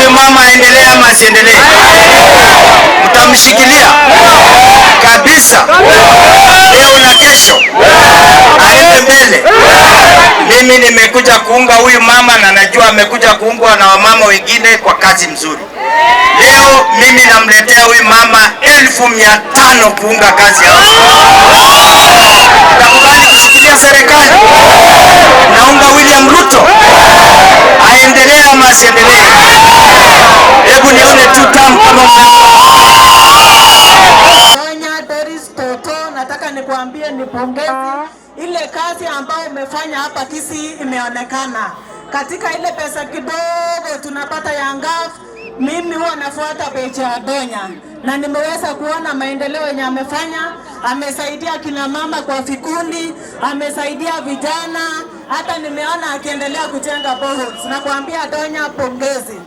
Huyu mama aendelee ama asiendelee? Mtamshikilia kabisa leo na kesho aende mbele. Mimi nimekuja kuunga huyu mama na najua amekuja kuungwa na wamama wengine kwa kazi mzuri. Leo mimi namletea huyu mama 1500 kuunga kazi yao. Nakubali kushikilia serikali. Naunga William Ruto aendelee ama asiendelee? Hebu nione tutam kama nataka nikuambie nipongeze ile kazi ambayo umefanya hapa Kisii. Imeonekana katika ile pesa kidogo tunapata ya NGAF. Mimi huwa nafuata page ya Donya na nimeweza kuona maendeleo yenye amefanya. Amesaidia kina mama kwa vikundi, amesaidia vijana, hata nimeona akiendelea kujenga boreholes. Nakwambia Donya pongezi.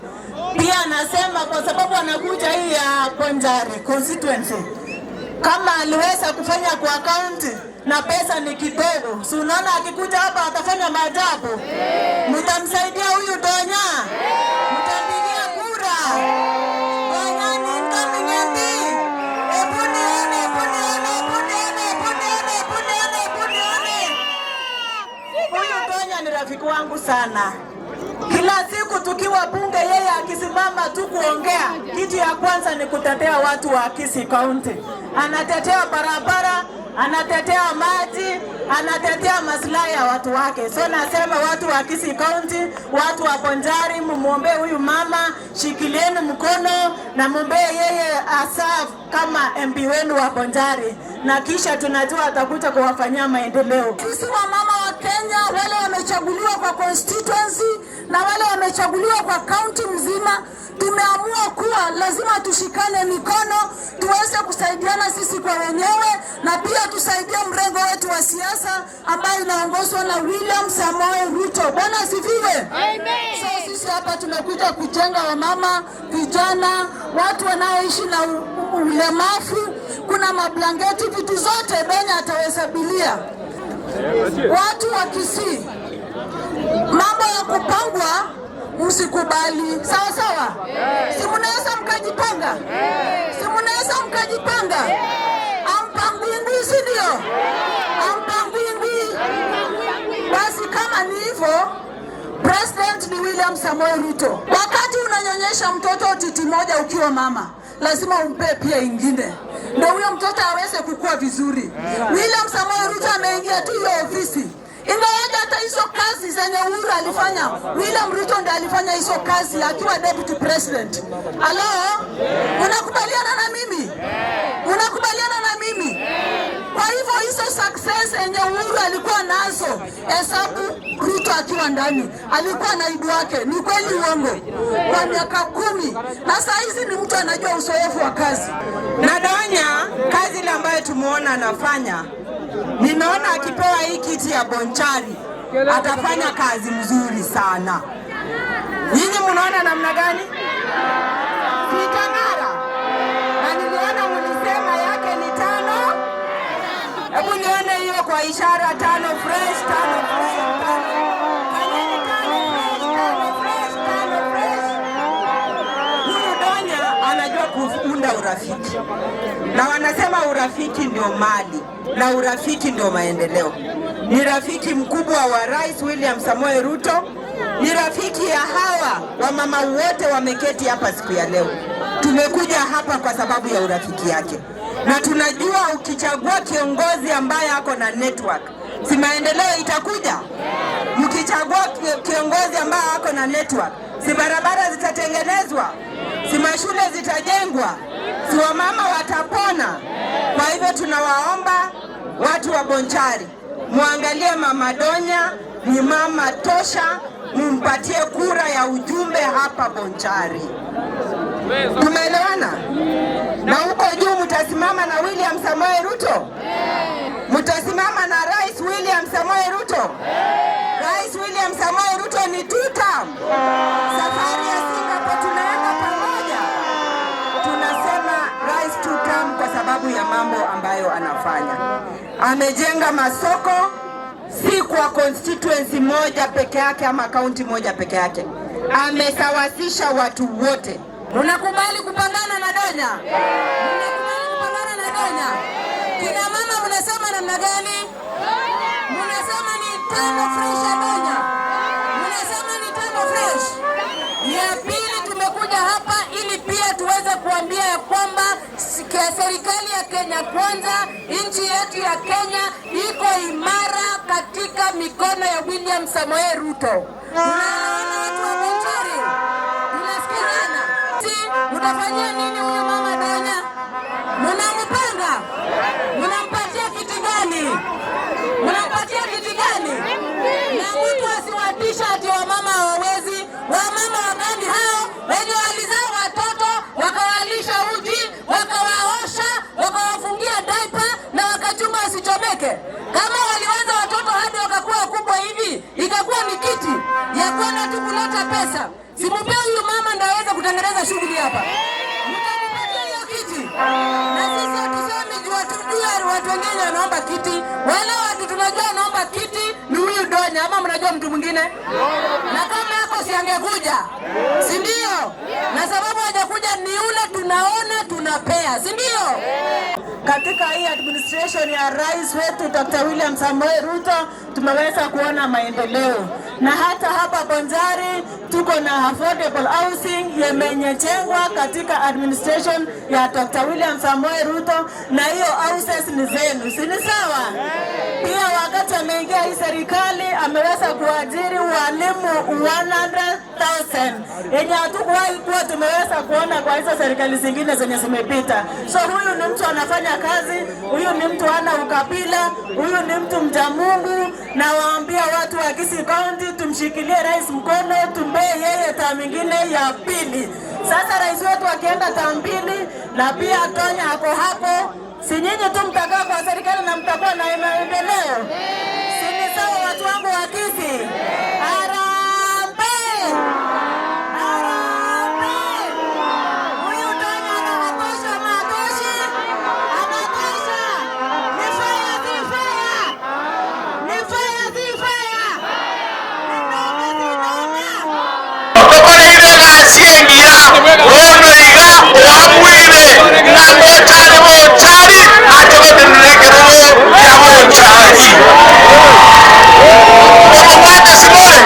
Pia nasema kwa sababu anakuja hii ya Bonchari constituency, kama aliweza kufanya kwa county na pesa ni kidogo, si unaona akikuja hapa atafanya maajabu. Mtamsaidia huyu Donya, mtampigia kura. Donya ni mtamingeti. Huyu Donya ni rafiki wangu sana. Kila siku tukiwa bunge, yeye akisimama tu kuongea, kitu ya kwanza ni kutetea watu wa Kisii County. Anatetea barabara, anatetea maji, anatetea maslahi ya watu wake. So nasema watu wa Kisii County, watu wa Bonchari, mumuombe huyu mama, shikilieni mkono na muombe yeye aserve kama MP wenu wa Bonchari, na kisha tunajua atakuja kuwafanyia maendeleo. Sisi wa mama wa Kenya, wale wamechaguliwa kwa constituency na wale wamechaguliwa kwa county mzima, tumeamua kuwa lazima tushikane mikono, tuweze kusaidiana sisi kwa wenyewe, na pia tusaidie mrengo wetu wa siasa ambayo inaongozwa na William Samoei Ruto. Bwana asifiwe. Amen. So sisi hapa tumekuja kujenga wamama, vijana, watu wanaoishi na ulemavu. Kuna mablanketi, vitu zote Donya atawezabilia. Watu wa Kisii, mambo ya kupangwa msikubali. Sawa sawa? Si mnaweza mkajipanga? Si mnaweza mkajipanga? Ampangwingwi, si ndio? Ampangwingwi. Basi kama ni hivyo, President ni William Samoei Ruto. Wakati unanyonyesha mtoto titi moja ukiwa mama, lazima umpe pia ingine, ndio huyo mtoto aweze kukua vizuri. William Samoei Ruto ameingia tu hiyo ofisi, ingawaje hata hizo kazi zenye Uhuru alifanya, William Ruto ndiye alifanya hizo kazi akiwa deputy president. Halo? Unakubaliana na mimi? Unakubaliana na mimi? Kwa hivyo hizo success yenye Uhuru alikuwa nazo, hesabu Ruto akiwa ndani, alikuwa naibu wake. Ni kweli uongo? Kwa miaka 10, na saa hizi ni mtu anajua uzoefu wa kazi. Na Donya, kazi ile ambayo tumeona anafanya, nimeona akipewa hii kiti ya Bonchari atafanya kazi mzuri sana. Nyinyi mnaona namna gani? Kitangara. Na niliona mlisema yake ni 5. Hebu nione hiyo kwa ishara, 5 fresh, 5 fresh. Huyu Donya anajua kuunda urafiki. Na wanasema urafiki ndio mali na urafiki ndio maendeleo. Ni rafiki mkubwa wa Rais William Samoei Ruto. Ni rafiki ya hawa wamama wote wameketi hapa siku ya leo. Tumekuja hapa kwa sababu ya urafiki yake. Na tunajua ukichagua kiongozi ambaye ako na network, si maendeleo itakuja? Mkichagua kiongozi ambaye ako na network, si barabara zitatengenezwa? Si mashule zitajengwa? Si wamama watapona? Kwa hivyo tunawaomba watu wa Bonchari, muangalie mama Donya ni mama tosha, mumpatie kura ya ujumbe hapa Bonchari. Tumeelewana? Na huko juu mtasimama na William Samoei Ruto? Mtasimama na Rais William Samoei Ruto? Rais William Samoei Ruto ni 2 term. Safari ya Singapore tunaenda pamoja. Tunasema Rais 2 term kwa sababu ya mambo ambayo anafanya. Amejenga masoko, si kwa constituency moja peke yake ama county moja peke yake. amesawasisha watu wote. Unakubali kupangana na Donya? Unakubali kupangana na Donya? Kina mama mnasema namna gani? Mnasema ni tano fresh ya Donya. Mnasema ni tano fresh. Ya pili, tumekuja hapa ili pia tuweze kuambia ya kwamba serikali ya Kenya Kwanza, nchi yetu ya Kenya iko imara katika mikono ya William Samoei Ruto. Tunaona watu wa Bonchari. Tunasikizana. Mtafanyia nini huyu mama Donya? Mnampanga? Mnampatia kiti gani? Mnampatia kiti gani? Na mtu asiwatisha ati wamama hawawezi. Wamama wagani hao wenye walizaa watoto wakawalisha uji, wakawaosha, wakawafungia diaper na wakachunga wasichomeke? Kama waliweza watoto hadi wakakuwa wakubwa hivi, ikakuwa ni kiti ya kwenda tu kuleta pesa. Simupea huyu mama ndio aweze kutengeneza shughuli hapa. Mtampatia hiyo kiti. Na sisi hatusemi juu watu wengine wanaomba kiti. Wale watu tunajua wanaomba kiti ni huyu Donya, ama mnajua mtu mwingine? Na kama yako si angekuja. Si ndio? Na sababu hajakuja ni ule tunaona tunapea. Si ndio? Katika hii administration ya Rais wetu Dr. William Samoei Ruto tumeweza kuona maendeleo, na hata hapa Bonchari tuko na affordable housing yamejengwa katika administration ya Dr. William Samoei Ruto, na hiyo houses ni zenu, si ni sawa? Pia wakati ameingia hii serikali ameweza kuajiri walimu 100,000 yenye hatukuwahi kuwa tumeweza kuona kwa hizo serikali zingine zenye zimepita. So huyu ni mtu anafanya kazi, huyu ni mtu hana ukabila, huyu ni mtu mcha Mungu, na waambia watu wa Kisii County tumshikilie rais mkono, tumbe yeye term nyingine ya pili. Sasa rais wetu akienda term pili na pia Donya hapo hapo, si nyinyi tu mtakaa kwa serikali na mtakuwa na maendeleo? Si ni sawa watu wangu wa Kisii? Harambee! Harambee! Huyu Donya anatosha matoshi? Anatosha! Ni faya si faya! Ni faya si faya! Ni noma si noma! Tukoreire gaciengia wonoiga wamwire na Bonchari Bonchari atogotendekerwo ya Bonchari. Omwate simole